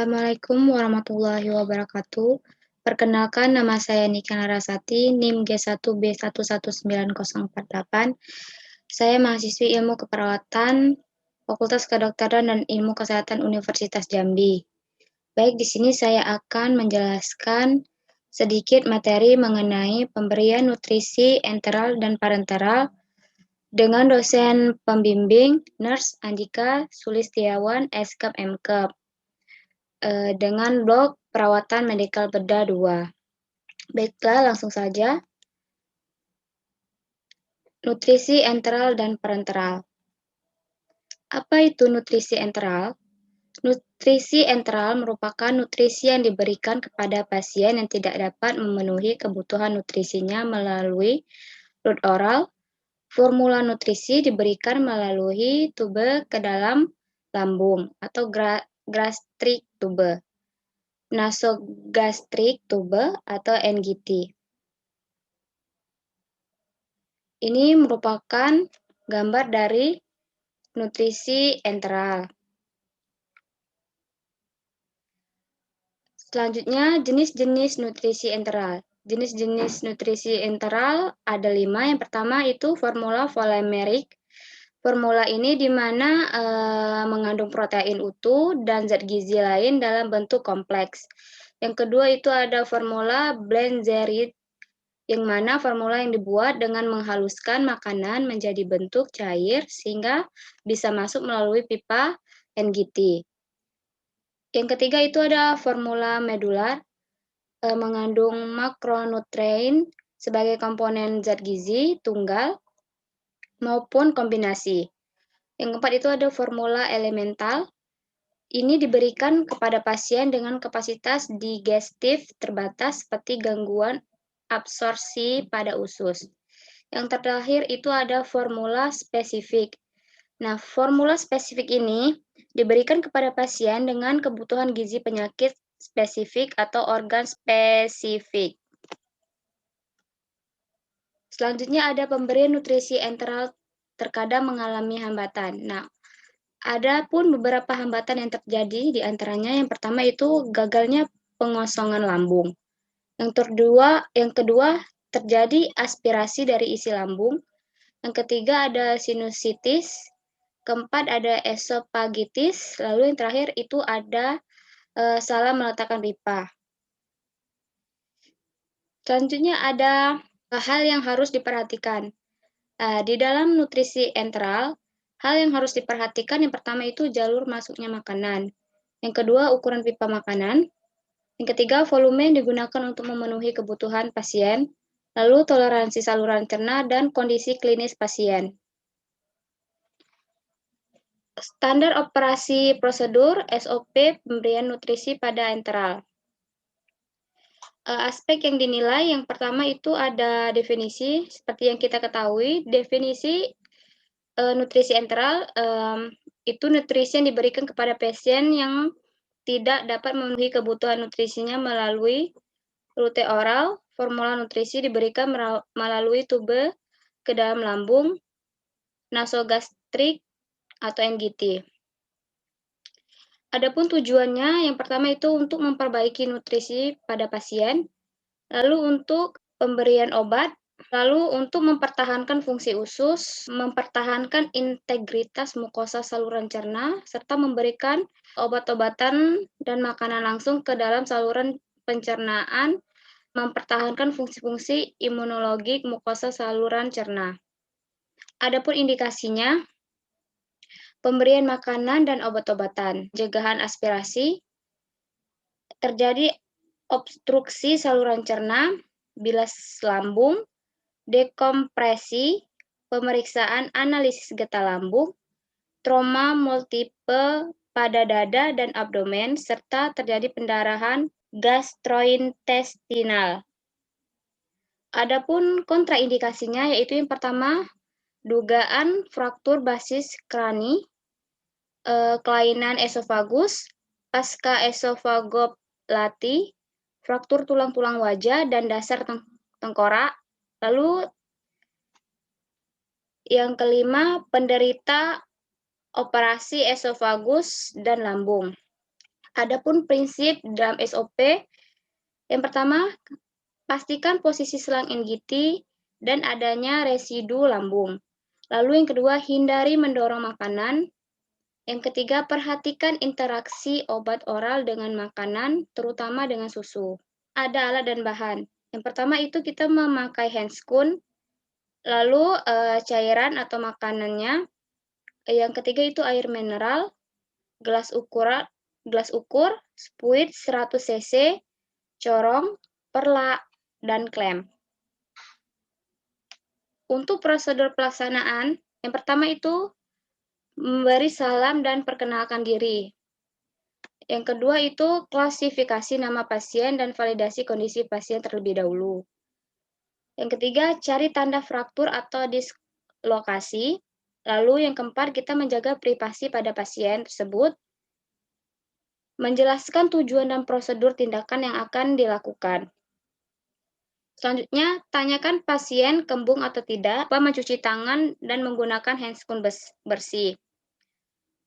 Assalamualaikum warahmatullahi wabarakatuh. Perkenalkan, nama saya Nika Narasati, NIM G1B119048. Saya mahasiswi Ilmu Keperawatan, Fakultas Kedokteran dan Ilmu Kesehatan Universitas Jambi. Baik, di sini saya akan menjelaskan sedikit materi mengenai pemberian nutrisi enteral dan parenteral dengan dosen pembimbing Nurse Andika Sulistiawan, SKEP MKEP. Dengan blok perawatan medikal bedah 2. Baiklah, langsung saja. Nutrisi enteral dan parenteral. Apa itu nutrisi enteral? Nutrisi enteral merupakan nutrisi yang diberikan kepada pasien yang tidak dapat memenuhi kebutuhan nutrisinya melalui route oral. Formula nutrisi diberikan melalui tube ke dalam lambung atau gastric tube, nasogastric tube atau NGT. Ini merupakan gambar dari nutrisi enteral. Selanjutnya, jenis-jenis nutrisi enteral. Jenis-jenis nutrisi enteral ada 5. Yang pertama itu formula polimerik. Formula ini di mana mengandung protein utuh dan zat gizi lain dalam bentuk kompleks. Yang kedua itu ada formula Blenzerit, yang mana formula yang dibuat dengan menghaluskan makanan menjadi bentuk cair sehingga bisa masuk melalui pipa NGT. Yang ketiga itu ada formula medular, mengandung makronutrien sebagai komponen zat gizi tunggal maupun kombinasi. Yang keempat itu ada formula elemental. Ini diberikan kepada pasien dengan kapasitas digestif terbatas seperti gangguan absorpsi pada usus. Yang terakhir itu ada formula spesifik. Nah, formula spesifik ini diberikan kepada pasien dengan kebutuhan gizi penyakit spesifik atau organ spesifik. Selanjutnya ada pemberian nutrisi enteral terkadang mengalami hambatan. Nah, ada pun beberapa hambatan yang terjadi, di antaranya yang pertama itu gagalnya pengosongan lambung. Yang kedua terjadi aspirasi dari isi lambung. Yang ketiga ada sinusitis. Keempat ada esofagitis. Lalu yang terakhir itu ada salah meletakkan pipa. Selanjutnya ada hal yang harus diperhatikan. Di dalam nutrisi enteral, hal yang harus diperhatikan yang pertama itu jalur masuknya makanan. Yang kedua, ukuran pipa makanan. Yang ketiga, volume yang digunakan untuk memenuhi kebutuhan pasien. Lalu, toleransi saluran cerna dan kondisi klinis pasien. Standar operasi prosedur SOP pemberian nutrisi pada enteral. Aspek yang dinilai yang pertama itu ada definisi. Seperti yang kita ketahui, definisi nutrisi enteral itu nutrisi yang diberikan kepada pasien yang tidak dapat memenuhi kebutuhan nutrisinya melalui rute oral. Formula nutrisi diberikan melalui tube ke dalam lambung, nasogastrik atau NGT. Adapun tujuannya, yang pertama itu untuk memperbaiki nutrisi pada pasien, lalu untuk pemberian obat, lalu untuk mempertahankan fungsi usus, mempertahankan integritas mukosa saluran cerna, serta memberikan obat-obatan dan makanan langsung ke dalam saluran pencernaan, mempertahankan fungsi-fungsi imunologik mukosa saluran cerna. Adapun indikasinya, pemberian makanan dan obat-obatan, pencegahan aspirasi, terjadi obstruksi saluran cerna, bilas lambung, dekompresi, pemeriksaan analisis getah lambung, trauma multiple pada dada dan abdomen, serta terjadi pendarahan gastrointestinal. Adapun kontraindikasinya yaitu yang pertama, dugaan fraktur basis krani, kelainan esofagus, pasca esofagopati, fraktur tulang-tulang wajah dan dasar tengkorak. Lalu yang kelima, penderita operasi esofagus dan lambung. Adapun prinsip dalam SOP, yang pertama, pastikan posisi selang NGT dan adanya residu lambung. Lalu yang kedua, hindari mendorong makanan. Yang ketiga, perhatikan interaksi obat oral dengan makanan, terutama dengan susu. Ada alat dan bahan. Yang pertama itu kita memakai handscoon, lalu cairan atau makanannya. Yang ketiga itu air mineral, gelas ukur, spuit 100 cc, corong, perla, dan klem. Untuk prosedur pelaksanaan, yang pertama itu memberi salam dan perkenalkan diri. Yang kedua itu klasifikasi nama pasien dan validasi kondisi pasien terlebih dahulu. Yang ketiga, cari tanda fraktur atau dislokasi. Lalu yang keempat, kita menjaga privasi pada pasien tersebut. Menjelaskan tujuan dan prosedur tindakan yang akan dilakukan. Selanjutnya, tanyakan pasien kembung atau tidak, mencuci tangan dan menggunakan handscoon bersih.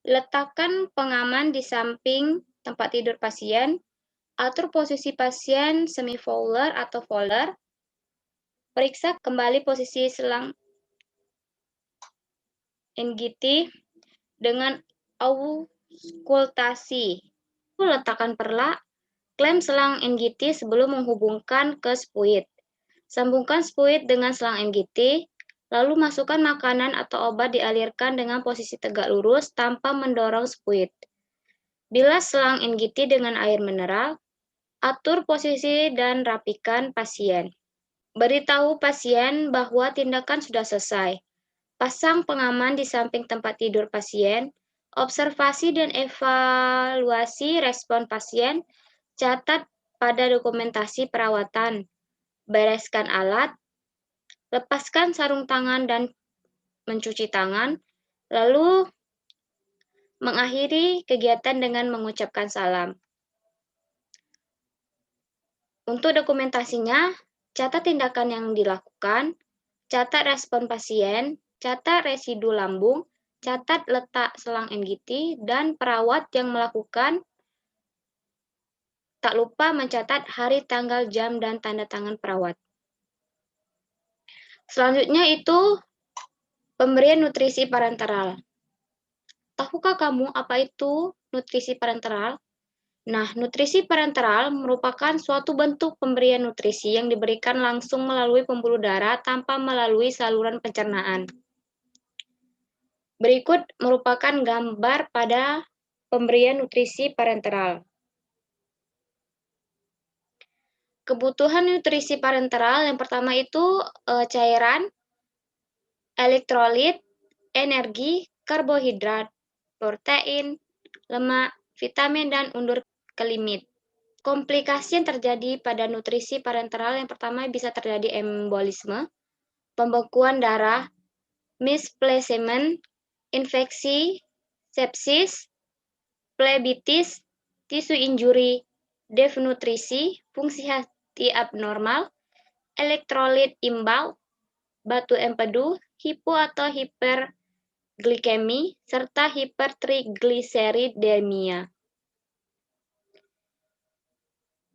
Letakkan pengaman di samping tempat tidur pasien. Atur posisi pasien semi-fowler atau folder. Periksa kembali posisi selang NGT dengan auskultasi. Letakkan perla, klem selang NGT sebelum menghubungkan ke spuit. Sambungkan spuit dengan selang NGT, lalu masukkan makanan atau obat dialirkan dengan posisi tegak lurus tanpa mendorong spuit. Bilas selang NGT dengan air mineral, atur posisi dan rapikan pasien. Beritahu pasien bahwa tindakan sudah selesai. Pasang pengaman di samping tempat tidur pasien, observasi dan evaluasi respon pasien, catat pada dokumentasi perawatan, bereskan alat, lepaskan sarung tangan dan mencuci tangan, lalu mengakhiri kegiatan dengan mengucapkan salam. Untuk dokumentasinya, catat tindakan yang dilakukan, catat respon pasien, catat residu lambung, catat letak selang NGT, dan perawat yang melakukan. Tak lupa mencatat hari, tanggal, jam, dan tanda tangan perawat. Selanjutnya itu pemberian nutrisi parenteral. Tahukah kamu apa itu nutrisi parenteral? Nah, nutrisi parenteral merupakan suatu bentuk pemberian nutrisi yang diberikan langsung melalui pembuluh darah tanpa melalui saluran pencernaan. Berikut merupakan gambar pada pemberian nutrisi parenteral. Kebutuhan nutrisi parenteral yang pertama itu cairan, elektrolit, energi, karbohidrat, protein, lemak, vitamin, dan undur kelimit. Komplikasi yang terjadi pada nutrisi parenteral yang pertama bisa terjadi embolisme, pembekuan darah, misplacement, infeksi, sepsis, plebitis, tisu injuri, denutrisi, fungsi hati abnormal, elektrolit imbal, batu empedu, hipo atau hiperglikemi, serta hipertrigliseridemia.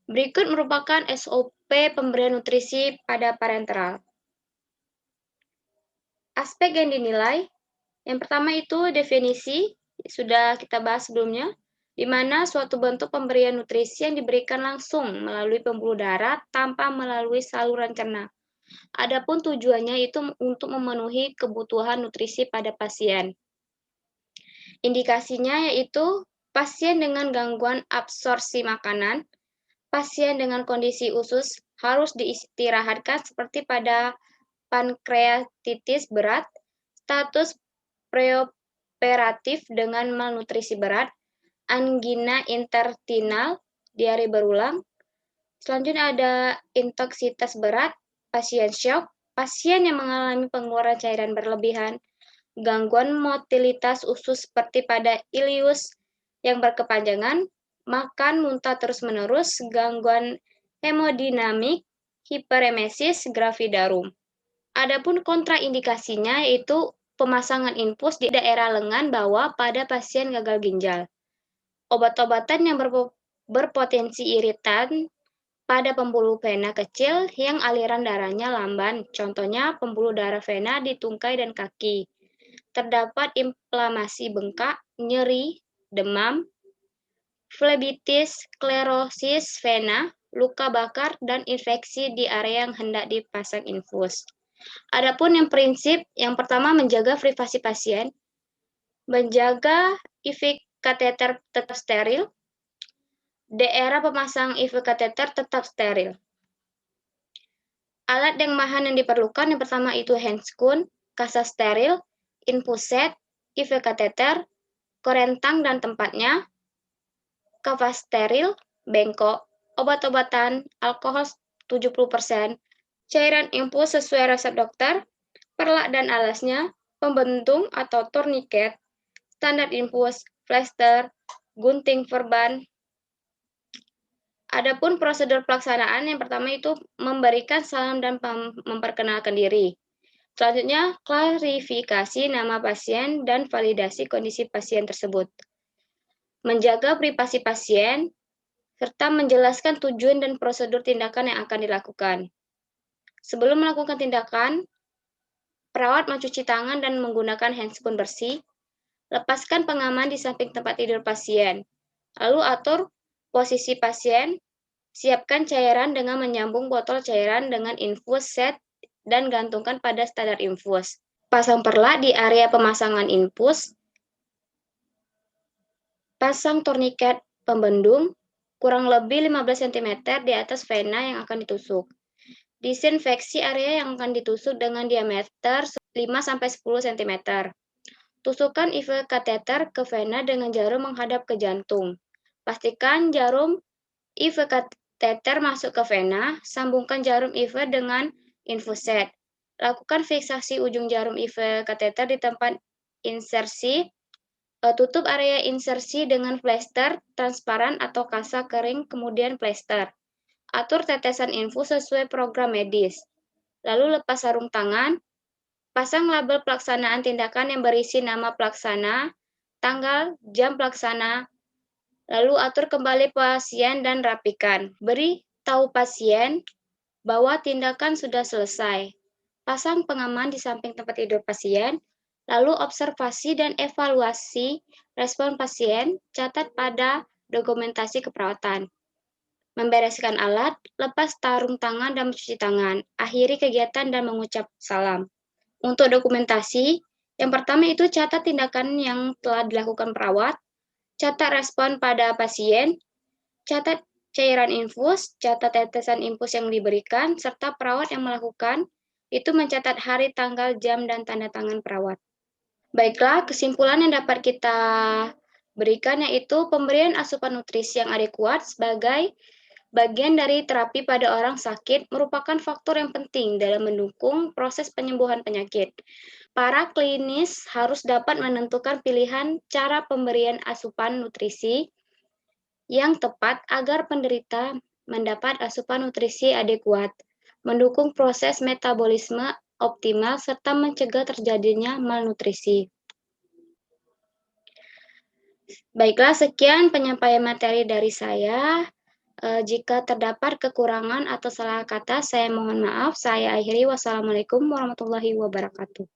Berikut merupakan SOP pemberian nutrisi pada parenteral. Aspek yang dinilai, yang pertama itu definisi, sudah kita bahas sebelumnya, di mana suatu bentuk pemberian nutrisi yang diberikan langsung melalui pembuluh darah tanpa melalui saluran cerna. Adapun tujuannya itu untuk memenuhi kebutuhan nutrisi pada pasien. Indikasinya yaitu pasien dengan gangguan absorpsi makanan, pasien dengan kondisi usus harus diistirahatkan seperti pada pankreatitis berat, status preoperatif dengan malnutrisi berat, angina intertinal, diare berulang. Selanjutnya ada intoksitas berat, pasien syok, pasien yang mengalami pengeluaran cairan berlebihan, gangguan motilitas usus seperti pada ileus yang berkepanjangan, makan muntah terus-menerus, gangguan hemodinamik, hiperemesis gravidarum. Adapun kontraindikasinya yaitu pemasangan infus di daerah lengan bawah pada pasien gagal ginjal. Obat-obatan yang berpotensi iritan pada pembuluh vena kecil yang aliran darahnya lamban, contohnya pembuluh darah vena di tungkai dan kaki. Terdapat inflamasi bengkak, nyeri, demam, flebitis, sklerosis vena, luka bakar, dan infeksi di area yang hendak dipasang infus. Adapun yang prinsip, yang pertama menjaga privasi pasien, menjaga IV kateter tetap steril, daerah pemasang IV kateter tetap steril. Alat dan bahan yang diperlukan yang pertama itu handscoon, kasa steril, infus set, IV kateter, korentang dan tempatnya, kapas steril, bengkok, obat-obatan, alkohol 70%, cairan infus sesuai resep dokter, perlak dan alasnya, pembentung atau tourniquet, standar infus, plester, gunting perban. Adapun prosedur pelaksanaan yang pertama itu memberikan salam dan memperkenalkan diri. Selanjutnya, klarifikasi nama pasien dan validasi kondisi pasien tersebut. Menjaga privasi pasien, serta menjelaskan tujuan dan prosedur tindakan yang akan dilakukan. Sebelum melakukan tindakan, perawat mencuci tangan dan menggunakan handscoon bersih. Lepaskan pengaman di samping tempat tidur pasien. Lalu atur posisi pasien. Siapkan cairan dengan menyambung botol cairan dengan infus set dan gantungkan pada standar infus. Pasang perlak di area pemasangan infus. Pasang tourniquet pembendung kurang lebih 15 cm di atas vena yang akan ditusuk. Disinfeksi area yang akan ditusuk dengan diameter 5-10 cm. Tusukkan IV kateter ke vena dengan jarum menghadap ke jantung. Pastikan jarum IV kateter masuk ke vena, sambungkan jarum IV dengan infus set. Lakukan fiksasi ujung jarum IV kateter di tempat insersi. Tutup area insersi dengan plester transparan atau kasa kering, kemudian plester. Atur tetesan infus sesuai program medis. Lalu lepas sarung tangan. Pasang label pelaksanaan tindakan yang berisi nama pelaksana, tanggal, jam pelaksana, lalu atur kembali pasien dan rapikan. Beri tahu pasien bahwa tindakan sudah selesai. Pasang pengaman di samping tempat tidur pasien, lalu observasi dan evaluasi respon pasien, catat pada dokumentasi keperawatan. Membereskan alat, lepas sarung tangan dan mencuci tangan, akhiri kegiatan dan mengucap salam. Untuk dokumentasi, yang pertama itu catat tindakan yang telah dilakukan perawat, catat respon pada pasien, catat cairan infus, catat tetesan infus yang diberikan, serta perawat yang melakukan, itu mencatat hari, tanggal, jam, dan tanda tangan perawat. Baiklah, kesimpulan yang dapat kita berikan yaitu pemberian asupan nutrisi yang adekuat sebagai bagian dari terapi pada orang sakit merupakan faktor yang penting dalam mendukung proses penyembuhan penyakit. Para klinis harus dapat menentukan pilihan cara pemberian asupan nutrisi yang tepat agar penderita mendapat asupan nutrisi adekuat, mendukung proses metabolisme optimal, serta mencegah terjadinya malnutrisi. Baiklah, sekian penyampaian materi dari saya. Jika terdapat kekurangan atau salah kata, saya mohon maaf. Saya akhiri. Wassalamualaikum warahmatullahi wabarakatuh.